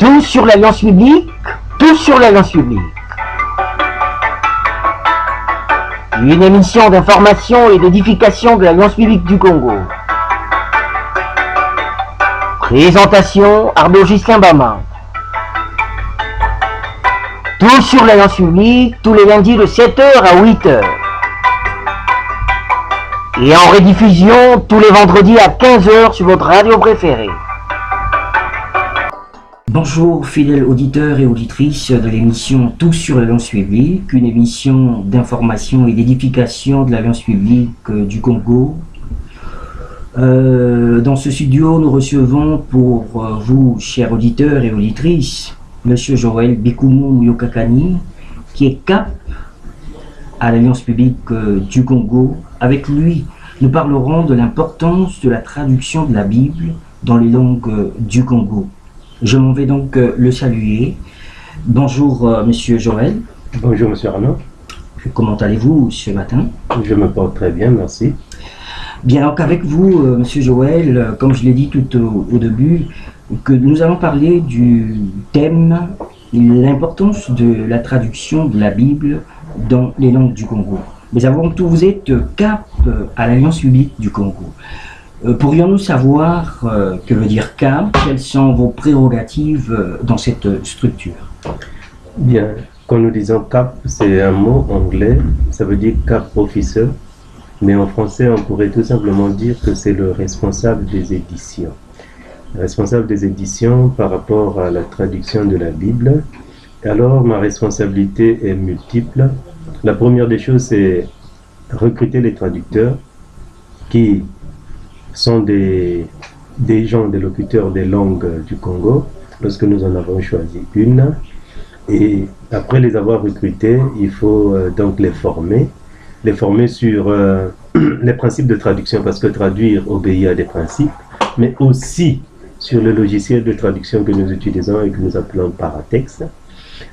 Tout sur l'Alliance publique, tout sur l'Alliance publique. Une émission d'information et d'édification de l'Alliance publique du Congo. Présentation Arnaud Gislain Bama. Tout sur l'Alliance publique, tous les lundis de 7h à 8h. Et en rediffusion tous les vendredis à 15h sur votre radio préférée. Bonjour fidèles auditeurs et auditrices de l'émission Tout sur l'Alliance publique, une émission d'information et d'édification de l'Alliance publique du Congo. Dans ce studio, nous recevons pour vous, chers auditeurs et auditrices, Monsieur Joël Bikumu Muyokakani, qui est cap à l'Alliance publique du Congo. Avec lui, nous parlerons de l'importance de la traduction de la Bible dans les langues du Congo. Je m'en vais donc le saluer. Bonjour Monsieur Joël. Bonjour Monsieur Arnaud. Comment allez-vous ce matin? Je me porte très bien, merci. Bien, donc avec vous Monsieur Joël, comme je l'ai dit tout au début, que nous allons parler du thème, l'importance de la traduction de la Bible dans les langues du Congo. Mais avant tout, vous êtes cap à l'Alliance publique du Congo. Pourrions-nous savoir que veut dire cap? Quelles sont vos prérogatives dans cette structure? Bien, quand nous disons cap, c'est un mot anglais, ça veut dire cap officer, mais en français, on pourrait tout simplement dire que c'est le responsable des éditions. Le responsable des éditions par rapport à la traduction de la Bible. Alors, ma responsabilité est multiple. La première des choses, c'est recruter les traducteurs qui sont des gens, des locuteurs des langues du Congo, lorsque nous en avons choisi une. Et après les avoir recrutés, il faut donc les former sur les principes de traduction, parce que traduire obéit à des principes, mais aussi sur le logiciel de traduction que nous utilisons et que nous appelons Paratexte.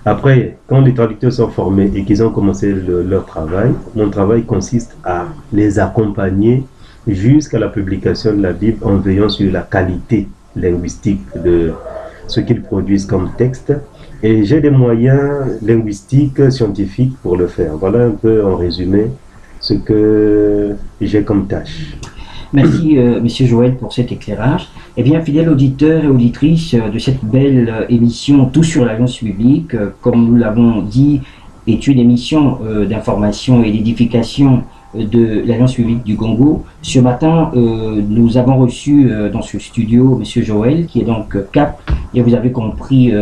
Après, quand les traducteurs sont formés et qu'ils ont commencé leur travail, mon travail consiste à les accompagner jusqu'à la publication de la Bible en veillant sur la qualité linguistique de ce qu'ils produisent comme texte. Et j'ai des moyens linguistiques, scientifiques pour le faire. Voilà un peu en résumé ce que j'ai comme tâche. Merci Monsieur Joël pour cet éclairage. Eh bien, fidèles auditeurs et auditrices de cette belle émission Tout sur l'Alliance publique, comme nous l'avons dit, est une émission d'information et d'édification de l'Alliance publique du Congo. Ce matin, nous avons reçu dans ce studio Monsieur Joël, qui est donc cap, et vous avez compris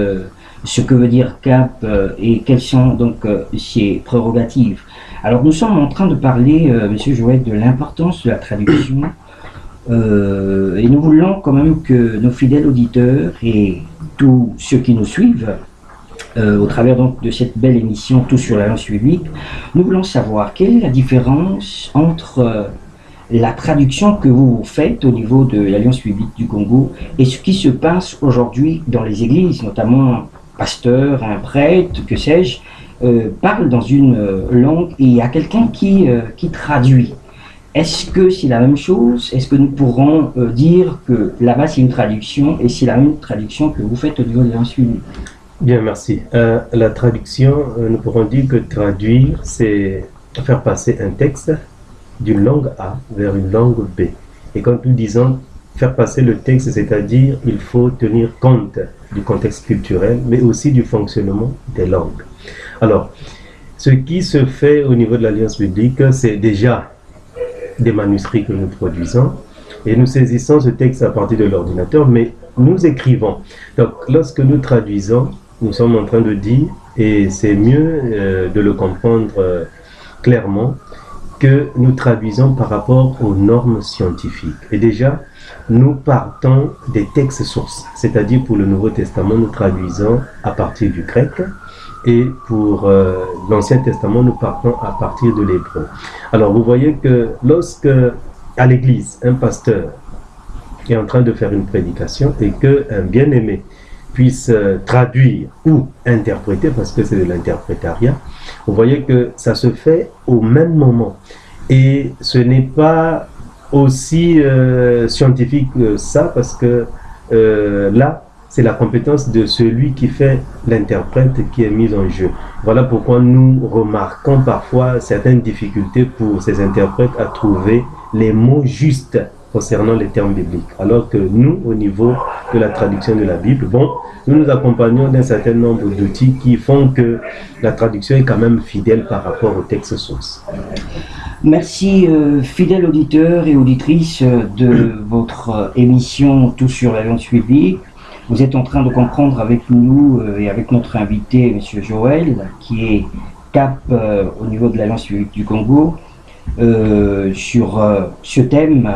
ce que veut dire cap et quelles sont donc ses prérogatives. Alors nous sommes en train de parler, Monsieur Joël, de l'importance de la traduction et nous voulons quand même que nos fidèles auditeurs et tous ceux qui nous suivent au travers donc de cette belle émission Tout sur l'Alliance publique, nous voulons savoir quelle est la différence entre la traduction que vous faites au niveau de l'Alliance publique du Congo et ce qui se passe aujourd'hui dans les églises, notamment un pasteur, un prêtre, que sais-je, parle dans une langue et il y a quelqu'un qui traduit. Est-ce que c'est la même chose? Est-ce que nous pourrons dire que là-bas c'est une traduction et c'est la même traduction que vous faites au niveau de l'Alliance publique? Bien, merci. La traduction, nous pourrons dire que traduire, c'est faire passer un texte d'une langue A vers une langue B. Et quand nous disons faire passer le texte, c'est-à-dire il faut tenir compte du contexte culturel, mais aussi du fonctionnement des langues. Alors, ce qui se fait au niveau de l'Alliance publique, c'est déjà des manuscrits que nous produisons et nous saisissons ce texte à partir de l'ordinateur, mais nous écrivons. Donc, lorsque nous traduisons, nous sommes en train de dire, et c'est mieux de le comprendre clairement, que nous traduisons par rapport aux normes scientifiques. Et déjà, nous partons des textes sources, c'est-à-dire pour le Nouveau Testament, nous traduisons à partir du grec, et pour l'Ancien Testament, nous partons à partir de l'hébreu. Alors vous voyez que lorsque, à l'église, un pasteur est en train de faire une prédication et qu'un bien-aimé puisse traduire ou interpréter, parce que c'est de l'interprétariat, vous voyez que ça se fait au même moment. Et ce n'est pas aussi scientifique que ça, parce que là, c'est la compétence de celui qui fait l'interprète qui est mise en jeu. Voilà pourquoi nous remarquons parfois certaines difficultés pour ces interprètes à trouver les mots justes concernant les termes bibliques. Alors que nous, au niveau de la traduction de la Bible, nous nous accompagnons d'un certain nombre d'outils qui font que la traduction est quand même fidèle par rapport au texte source. Merci, fidèles auditeurs et auditrices de votre émission Tout sur l'Alliance biblique. Vous êtes en train de comprendre avec nous et avec notre invité, M. Joël, qui est cap au niveau de l'Alliance biblique du Congo, sur ce thème,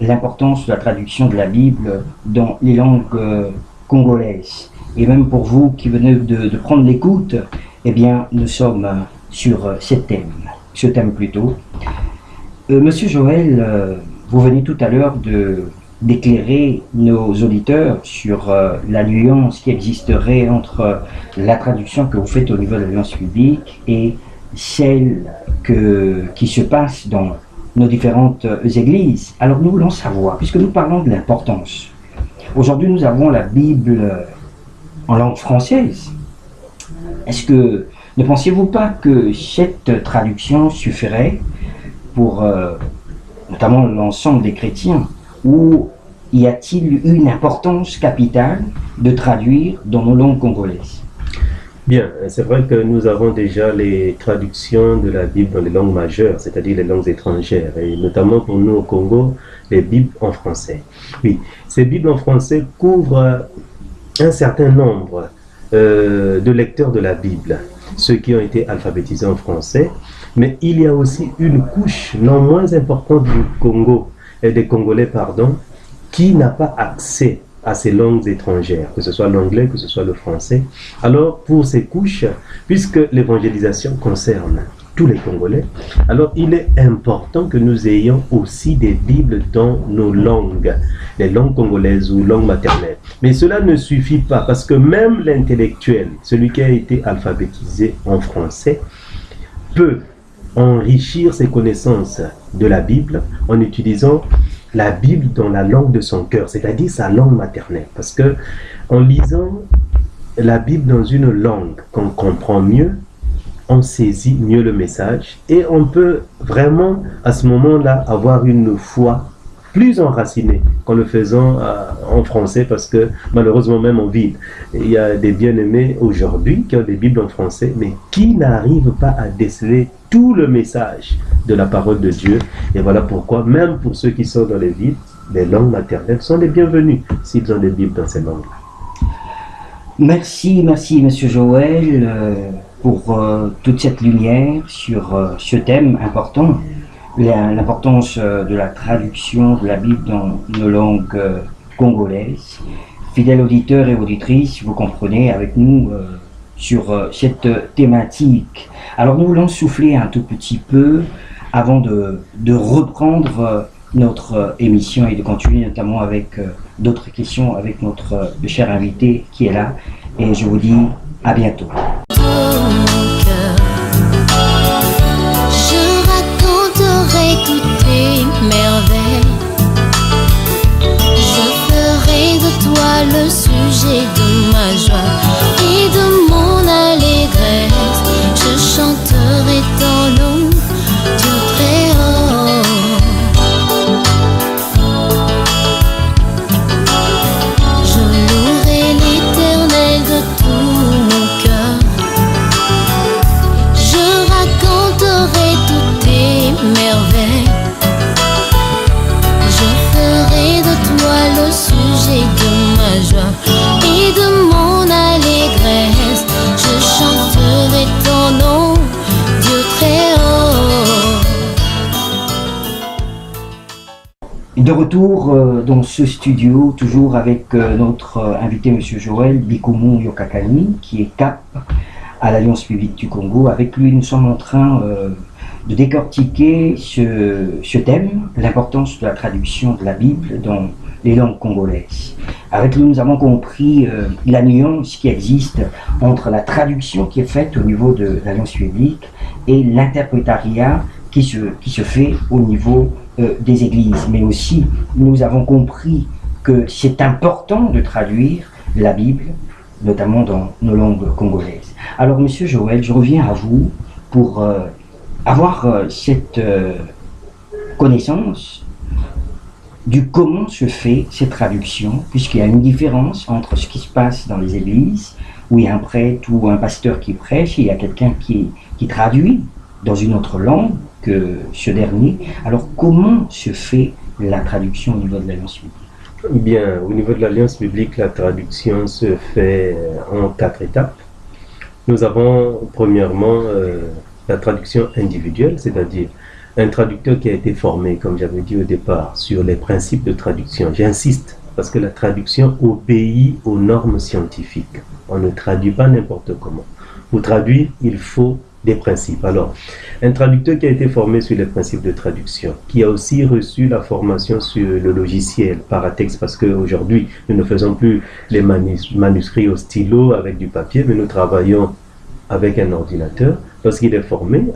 l'importance de la traduction de la Bible dans les langues congolaises. Et même pour vous qui venez de prendre l'écoute, eh bien, nous sommes sur ce thème plutôt. Monsieur Joël, vous venez tout à l'heure d'éclairer nos auditeurs sur la nuance qui existerait entre la traduction que vous faites au niveau de l'Alliance biblique et celle qui se passe dans nos différentes églises. Alors nous voulons savoir, puisque nous parlons de l'importance. Aujourd'hui, nous avons la Bible en langue française. Ne pensiez-vous pas que cette traduction suffirait pour notamment l'ensemble des chrétiens, ou y a-t-il une importance capitale de traduire dans nos langues congolaises? Bien, c'est vrai que nous avons déjà les traductions de la Bible dans les langues majeures, c'est-à-dire les langues étrangères, et notamment pour nous au Congo, les Bibles en français. Oui, ces Bibles en français couvrent un certain nombre de lecteurs de la Bible, ceux qui ont été alphabétisés en français, mais il y a aussi une couche non moins importante du Congo, et des Congolais, qui n'a pas accès à ces langues étrangères, que ce soit l'anglais, que ce soit le français. Alors, pour ces couches, puisque l'évangélisation concerne tous les Congolais, alors il est important que nous ayons aussi des Bibles dans nos langues, les langues congolaises ou langues maternelles. Mais cela ne suffit pas, parce que même l'intellectuel, celui qui a été alphabétisé en français, peut enrichir ses connaissances de la Bible en utilisant la Bible dans la langue de son cœur, c'est-à-dire sa langue maternelle. Parce que en lisant la Bible dans une langue qu'on comprend mieux, on saisit mieux le message et on peut vraiment à ce moment-là avoir une foi plus enracinée qu'en le faisant en français, parce que malheureusement même en ville, il y a des bien-aimés aujourd'hui qui ont des Bibles en français, mais qui n'arrivent pas à déceler tout le message de la parole de Dieu. Et voilà pourquoi, même pour ceux qui sont dans les villes, les langues maternelles sont les bienvenues s'ils ont des Bibles dans ces langues. Merci, Monsieur Joël, pour toute cette lumière sur ce thème important, l'importance de la traduction de la Bible dans nos langues congolaises. Fidèles auditeurs et auditrices, vous comprenez avec nous sur cette thématique. Alors nous voulons souffler un tout petit peu avant de reprendre notre émission et de continuer notamment avec d'autres questions avec notre cher invité qui est là. Et je vous dis à bientôt. Toutes tes merveilles, je ferai de toi le sujet de ma joie et de mon allégresse. Je chanterai ton nom du Très-Haut. Je louerai l'Éternel de tout mon cœur. Je raconterai toutes tes merveilles. Je ferai de toi le sujet de ma joie et de mon allégresse. Je chanterai ton nom, Dieu Très-Haut. De retour dans ce studio, toujours avec notre invité M. Joël Bikoumou Yokakani, qui est cap à l'Alliance biblique du Congo. Avec lui, nous sommes en train de décortiquer ce thème, l'importance de la traduction de la Bible dans les langues congolaises. Avec lui, nous avons compris la nuance qui existe entre la traduction qui est faite au niveau de l'Alliance biblique et l'interprétariat qui se fait au niveau des églises. Mais aussi, nous avons compris que c'est important de traduire la Bible, notamment dans nos langues congolaises. Alors, Monsieur Joël, je reviens à vous pour avoir cette connaissance du comment se fait cette traduction, puisqu'il y a une différence entre ce qui se passe dans les églises, où il y a un prêtre ou un pasteur qui prêche, et il y a quelqu'un qui traduit dans une autre langue que ce dernier. Alors, comment se fait la traduction au niveau de l'Alliance biblique? Bien, au niveau de l'Alliance biblique, la traduction se fait en 4 étapes. Nous avons premièrement la traduction individuelle, c'est-à-dire un traducteur qui a été formé, comme j'avais dit au départ, sur les principes de traduction. J'insiste, parce que la traduction obéit aux normes scientifiques. On ne traduit pas n'importe comment. Pour traduire, il faut des principes. Alors, un traducteur qui a été formé sur les principes de traduction, qui a aussi reçu la formation sur le logiciel Paratexte, parce qu'aujourd'hui, nous ne faisons plus les manuscrits au stylo avec du papier, mais nous travaillons avec un ordinateur. Lorsqu'il est formé,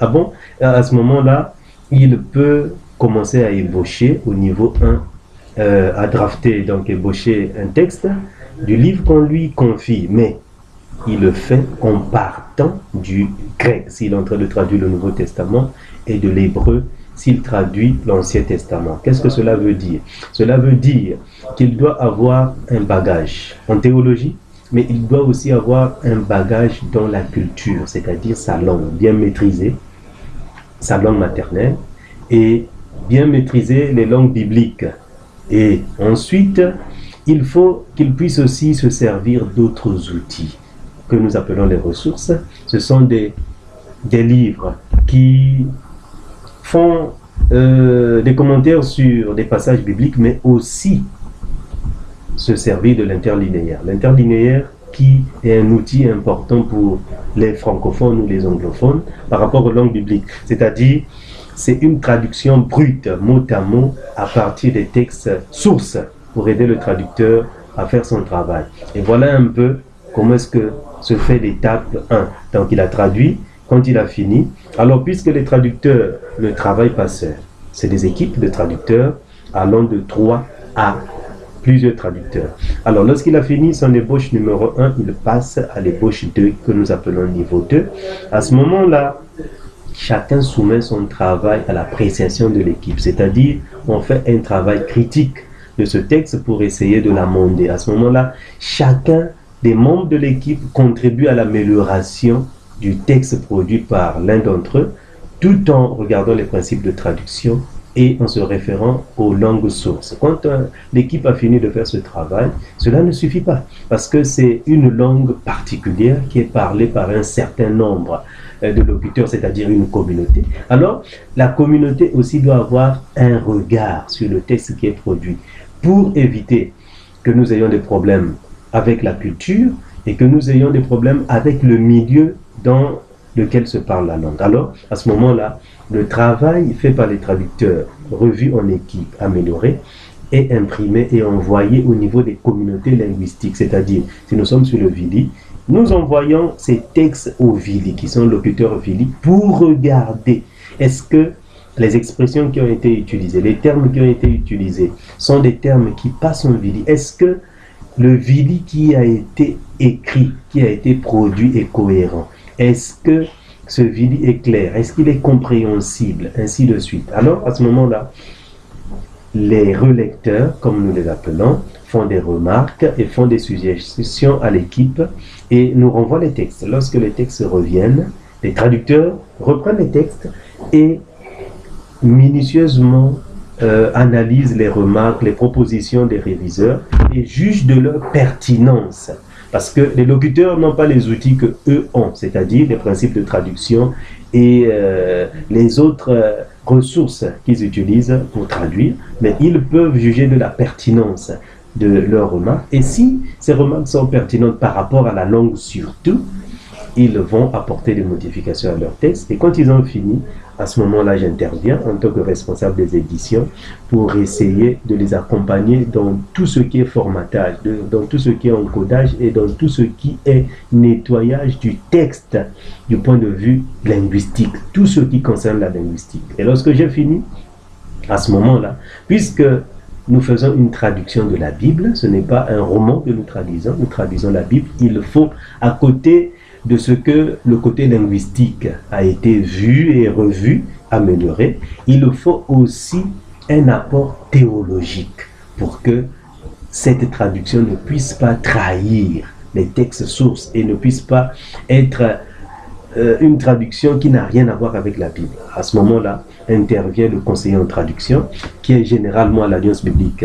à ce moment-là, il peut commencer à ébaucher au niveau 1, à drafter, donc ébaucher un texte du livre qu'on lui confie, mais il le fait en partant du grec, s'il est en train de traduire le Nouveau Testament, et de l'hébreu, s'il traduit l'Ancien Testament. Qu'est-ce que cela veut dire? Cela veut dire qu'il doit avoir un bagage en théologie, mais il doit aussi avoir un bagage dans la culture, c'est-à-dire sa langue, bien maîtriser sa langue maternelle et bien maîtriser les langues bibliques. Et ensuite, il faut qu'il puisse aussi se servir d'autres outils que nous appelons les ressources. Ce sont des livres qui font des commentaires sur des passages bibliques, mais aussi se servir de l'interlinéaire. L'interlinéaire qui est un outil important pour les francophones ou les anglophones par rapport aux langues bibliques. C'est-à-dire, c'est une traduction brute, mot à mot, à partir des textes sources pour aider le traducteur à faire son travail. Et voilà un peu comment est-ce que se fait l'étape 1. Donc il a traduit, quand il a fini, alors puisque les traducteurs ne travaillent pas seuls, c'est des équipes de traducteurs allant de 3 à plusieurs traducteurs. Alors lorsqu'il a fini son ébauche numéro 1, il passe à l'ébauche 2 que nous appelons niveau 2. À ce moment-là, chacun soumet son travail à l'appréciation de l'équipe, c'est-à-dire on fait un travail critique de ce texte pour essayer de l'amender. À ce moment-là, chacun des membres de l'équipe contribue à l'amélioration du texte produit par l'un d'entre eux, tout en regardant les principes de traduction et en se référant aux langues sources. Quand l'équipe a fini de faire ce travail, cela ne suffit pas, parce que c'est une langue particulière qui est parlée par un certain nombre de locuteurs, c'est-à-dire une communauté. Alors, la communauté aussi doit avoir un regard sur le texte qui est produit, pour éviter que nous ayons des problèmes avec la culture et que nous ayons des problèmes avec le milieu dans lequel se parle la langue. Alors, à ce moment-là, le travail fait par les traducteurs, revu en équipe, amélioré, est imprimé et envoyé au niveau des communautés linguistiques. C'est-à-dire, si nous sommes sur le Vili, nous envoyons ces textes aux Vili, qui sont locuteurs Vili, pour regarder est-ce que les expressions qui ont été utilisées, les termes qui ont été utilisés, sont des termes qui passent en Vili. Est-ce que le Vili qui a été écrit, qui a été produit est cohérent? Est-ce que ce Vili est clair? Est-ce qu'il est compréhensible? Ainsi de suite. Alors, à ce moment-là, les relecteurs, comme nous les appelons, font des remarques et font des suggestions à l'équipe et nous renvoient les textes. Lorsque les textes reviennent, les traducteurs reprennent les textes et minutieusement analysent les remarques, les propositions des réviseurs et jugent de leur pertinence. Parce que les locuteurs n'ont pas les outils que eux ont, c'est-à-dire les principes de traduction et les autres ressources qu'ils utilisent pour traduire, mais ils peuvent juger de la pertinence de leurs remarques. Et si ces remarques sont pertinentes par rapport à la langue surtout, ils vont apporter des modifications à leur texte. Et quand ils ont fini, à ce moment-là, j'interviens en tant que responsable des éditions pour essayer de les accompagner dans tout ce qui est formatage, dans tout ce qui est encodage et dans tout ce qui est nettoyage du texte du point de vue linguistique, tout ce qui concerne la linguistique. Et lorsque j'ai fini, à ce moment-là, puisque nous faisons une traduction de la Bible, ce n'est pas un roman que nous traduisons la Bible. Il faut, à côté de ce que le côté linguistique a été vu et revu, amélioré, il faut aussi un apport théologique pour que cette traduction ne puisse pas trahir les textes sources et ne puisse pas être une traduction qui n'a rien à voir avec la Bible. À ce moment-là, intervient le conseiller en traduction, qui est généralement à l'Alliance biblique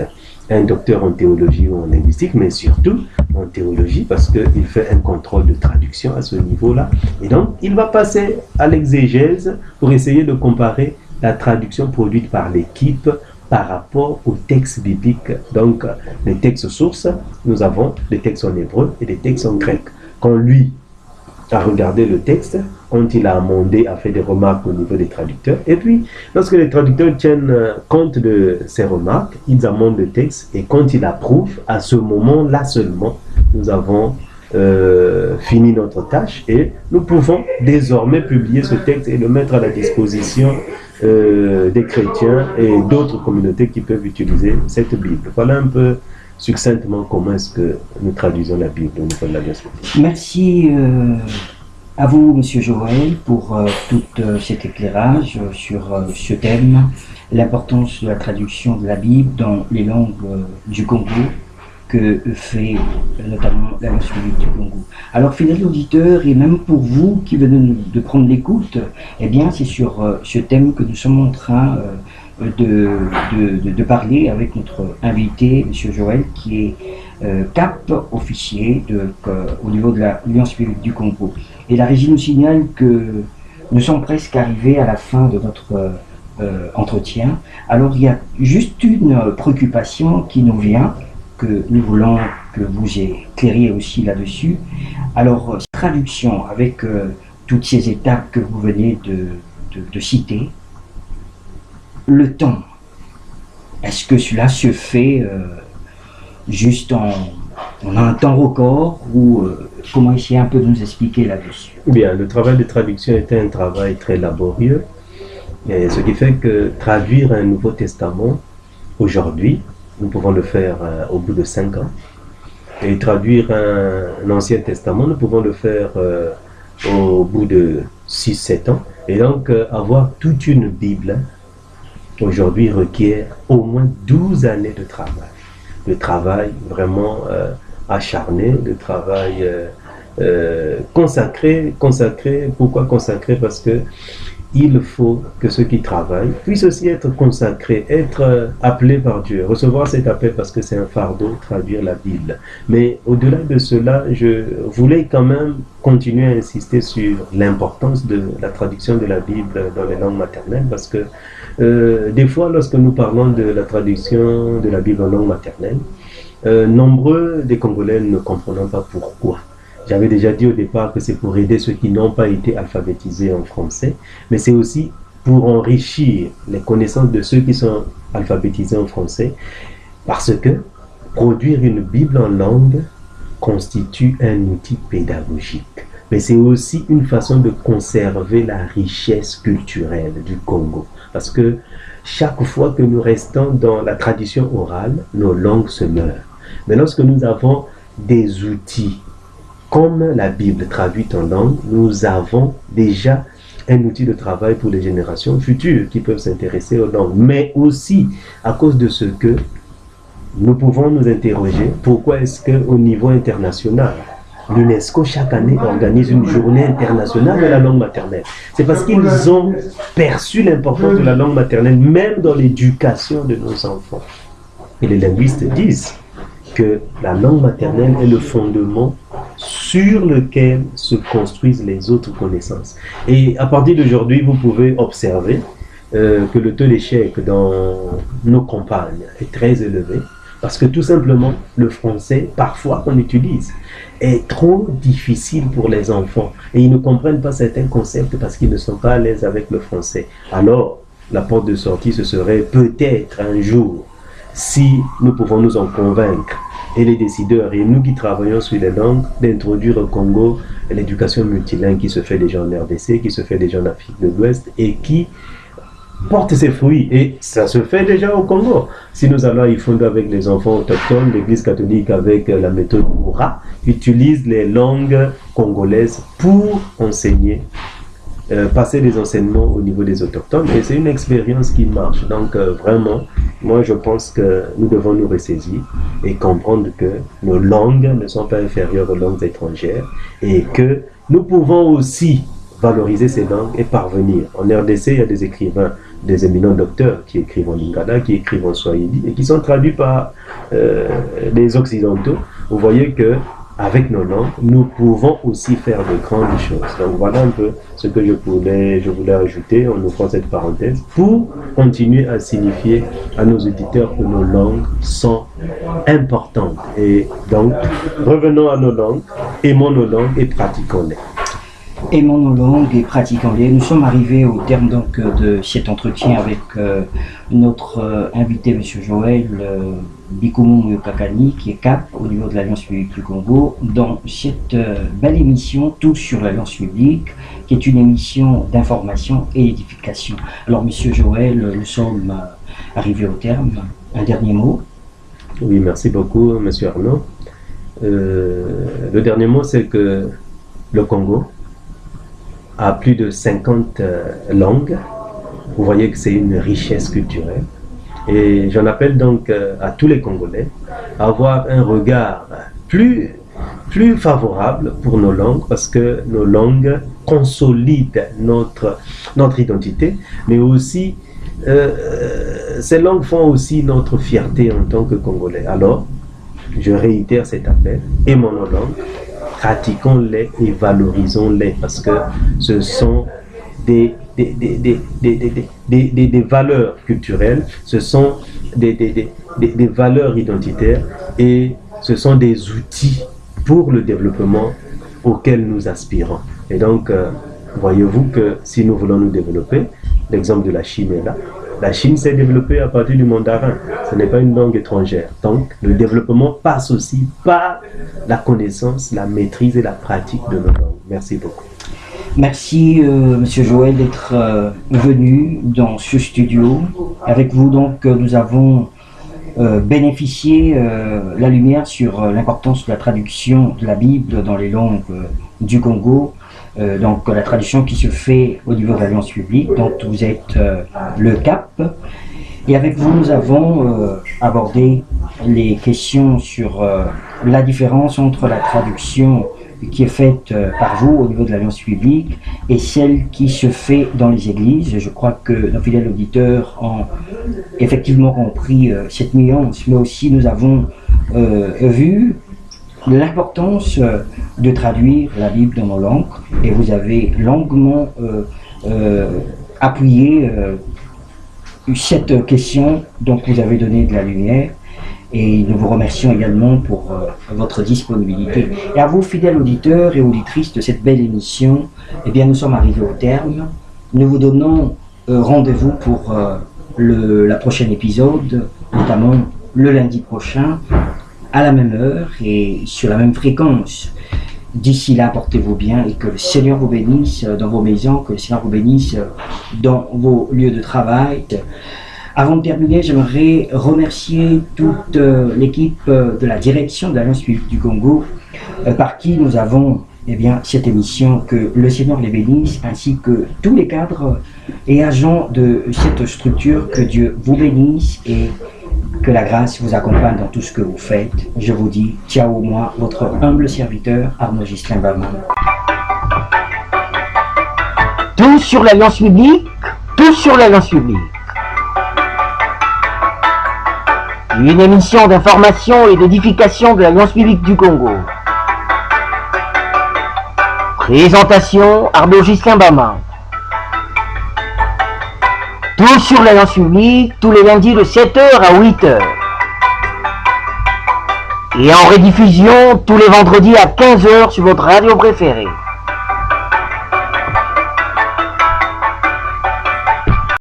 un docteur en théologie ou en linguistique, mais surtout en théologie, parce qu'il fait un contrôle de traduction à ce niveau-là. Et donc, il va passer à l'exégèse pour essayer de comparer la traduction produite par l'équipe par rapport aux textes bibliques. Donc, les textes sources, nous avons des textes en hébreu et des textes en grec. Quand lui a regardé le texte, quand il a amendé, a fait des remarques au niveau des traducteurs, et puis, lorsque les traducteurs tiennent compte de ces remarques, ils amendent le texte, et quand il approuve, à ce moment-là seulement, nous avons fini notre tâche, et nous pouvons désormais publier ce texte et le mettre à la disposition des chrétiens et d'autres communautés qui peuvent utiliser cette Bible. Voilà un peu succinctement comment est-ce que nous traduisons la Bible au niveau de l'Alliance biblique. Merci à vous, Monsieur Joël, pour tout cet éclairage sur ce thème, l'importance de la traduction de la Bible dans les langues du Congo, que fait notamment l'Alliance biblique du Congo. Alors, fidèles auditeurs, et même pour vous qui venez de prendre l'écoute, eh bien, c'est sur ce thème que nous sommes en train de parler avec notre invité, M. Joël, qui est cap officier au niveau de l'Alliance biblique du Congo. Et la régie nous signale que nous sommes presque arrivés à la fin de notre entretien. Alors il y a juste une préoccupation qui nous vient, que nous voulons que vous éclairiez aussi là-dessus. Alors, traduction avec toutes ces étapes que vous venez de citer, le temps, est-ce que cela se fait juste en un temps record ou comment essayer un peu de nous expliquer là-dessus? Bien, le travail de traduction était un travail très laborieux, et ce qui fait que traduire un Nouveau Testament aujourd'hui, nous pouvons le faire au bout de 5 ans, et traduire un Ancien Testament, nous pouvons le faire au bout de 6-7 ans, et donc avoir toute une Bible aujourd'hui requiert au moins 12 années de travail vraiment acharné, de travail consacré. Pourquoi consacré? Parce que il faut que ceux qui travaillent puissent aussi être consacrés, être appelés par Dieu, recevoir cet appel, parce que c'est un fardeau, traduire la Bible. Mais au-delà de cela, je voulais quand même continuer à insister sur l'importance de la traduction de la Bible dans les langues maternelles, parce que des fois, lorsque nous parlons de la traduction de la Bible en langue maternelle, nombreux des Congolais ne comprennent pas pourquoi. J'avais déjà dit au départ que c'est pour aider ceux qui n'ont pas été alphabétisés en français, mais c'est aussi pour enrichir les connaissances de ceux qui sont alphabétisés en français, parce que produire une Bible en langue constitue un outil pédagogique. Mais c'est aussi une façon de conserver la richesse culturelle du Congo. Parce que chaque fois que nous restons dans la tradition orale, nos langues se meurent. Mais lorsque nous avons des outils comme la Bible traduite en langue, nous avons déjà un outil de travail pour les générations futures qui peuvent s'intéresser aux langues. Mais aussi, à cause de ce que nous pouvons nous interroger, pourquoi est-ce qu'au niveau international, l'UNESCO chaque année organise une journée internationale de la langue maternelle? C'est parce qu'ils ont perçu l'importance de la langue maternelle, même dans l'éducation de nos enfants. Et les linguistes disent que la langue maternelle est le fondement sur lequel se construisent les autres connaissances. Et à partir d'aujourd'hui, vous pouvez observer que le taux d'échec dans nos campagnes est très élevé, parce que tout simplement, le français, parfois qu'on utilise, est trop difficile pour les enfants. Et ils ne comprennent pas certains concepts parce qu'ils ne sont pas à l'aise avec le français. Alors, la porte de sortie, ce serait peut-être un jour, si nous pouvons nous en convaincre, et les décideurs, et nous qui travaillons sur les langues, d'introduire au Congo l'éducation multilingue qui se fait déjà en RDC, qui se fait déjà en Afrique de l'Ouest, et qui porte ses fruits. Et ça se fait déjà au Congo. Si nous allons à Ifunda avec les enfants autochtones, l'Église catholique avec la méthode Oura utilise les langues congolaises pour enseigner, passer des enseignements au niveau des autochtones. Et c'est une expérience qui marche. Donc vraiment, moi je pense que nous devons nous ressaisir et comprendre que nos langues ne sont pas inférieures aux langues étrangères et que nous pouvons aussi valoriser ces langues et parvenir. En RDC, il y a des écrivains, des éminents docteurs qui écrivent en lingala, qui écrivent en swahili et qui sont traduits par les occidentaux. Vous voyez que avec nos langues, nous pouvons aussi faire de grandes choses. Donc voilà un peu ce que je voulais ajouter en ouvrant cette parenthèse pour continuer à signifier à nos auditeurs que nos langues sont importantes. Et donc, revenons à nos langues, aimons nos langues et pratiquons-les. Aimons nos langues et pratiquons-les. Nous sommes arrivés au terme donc de cet entretien avec notre invité, M. Joël Bikoumou Kakani, qui est CAP au niveau de l'Alliance publique du Congo, dans cette belle émission Tout sur l'Alliance publique, qui est une émission d'information et d'édification. Alors, M. Joël, nous sommes arrivés au terme. Un dernier mot? Oui, merci beaucoup, M. Arnaud. Le dernier mot, c'est que le Congo a plus de 50 langues. Vous voyez que c'est une richesse culturelle. Et j'en appelle donc à tous les Congolais à avoir un regard plus favorable pour nos langues, parce que nos langues consolident notre identité, mais aussi ces langues font aussi notre fierté en tant que Congolais. Alors, je réitère cet appel, aimons nos langues, pratiquons-les et valorisons-les, parce que ce sont des valeurs culturelles, ce sont des valeurs identitaires et ce sont des outils pour le développement auquel nous aspirons. Et donc, voyez-vous que si nous voulons nous développer, l'exemple de la Chine est là. La Chine s'est développée à partir du mandarin. Ce n'est pas une langue étrangère. Donc, le développement passe aussi par la connaissance, la maîtrise et la pratique de nos langues. Merci beaucoup. Merci, Monsieur Joël, d'être venu dans ce studio. Avec vous, donc, nous avons bénéficié la lumière sur l'importance de la traduction de la Bible dans les langues du Congo. Donc la traduction qui se fait au niveau de l'Alliance publique, dont vous êtes le CAP. Et avec vous, nous avons abordé les questions sur la différence entre la traduction qui est faite par vous au niveau de l'Alliance publique et celle qui se fait dans les églises. Je crois que nos fidèles auditeurs ont effectivement compris cette nuance, mais aussi nous avons vu l'importance de traduire la Bible dans nos langues, et vous avez longuement appuyé cette question, donc vous avez donné de la lumière, et nous vous remercions également pour votre disponibilité. Et à vous, fidèles auditeurs et auditrices de cette belle émission, eh bien nous sommes arrivés au terme. Nous vous donnons rendez-vous pour la prochaine épisode, notamment le lundi prochain, à la même heure et sur la même fréquence. D'ici là, portez-vous bien et que le Seigneur vous bénisse dans vos maisons, que le Seigneur vous bénisse dans vos lieux de travail. Avant de terminer, j'aimerais remercier toute l'équipe de la direction de l'Alliance publique du Congo, par qui nous avons cette émission. Que le Seigneur les bénisse, ainsi que tous les cadres et agents de cette structure. Que Dieu vous bénisse et que la grâce vous accompagne dans tout ce que vous faites. Je vous dis ciao, moi, votre humble serviteur, Arnaud Ghislain Baman. Tout sur l'Alliance publique, tout sur l'Alliance publique. Une émission d'information et d'édification de l'Alliance publique du Congo. Présentation, Arnaud Ghislain Baman. Tout sur l'Alliance publique, tous les lundis de 7h à 8h. Et en rediffusion tous les vendredis à 15h sur votre radio préférée.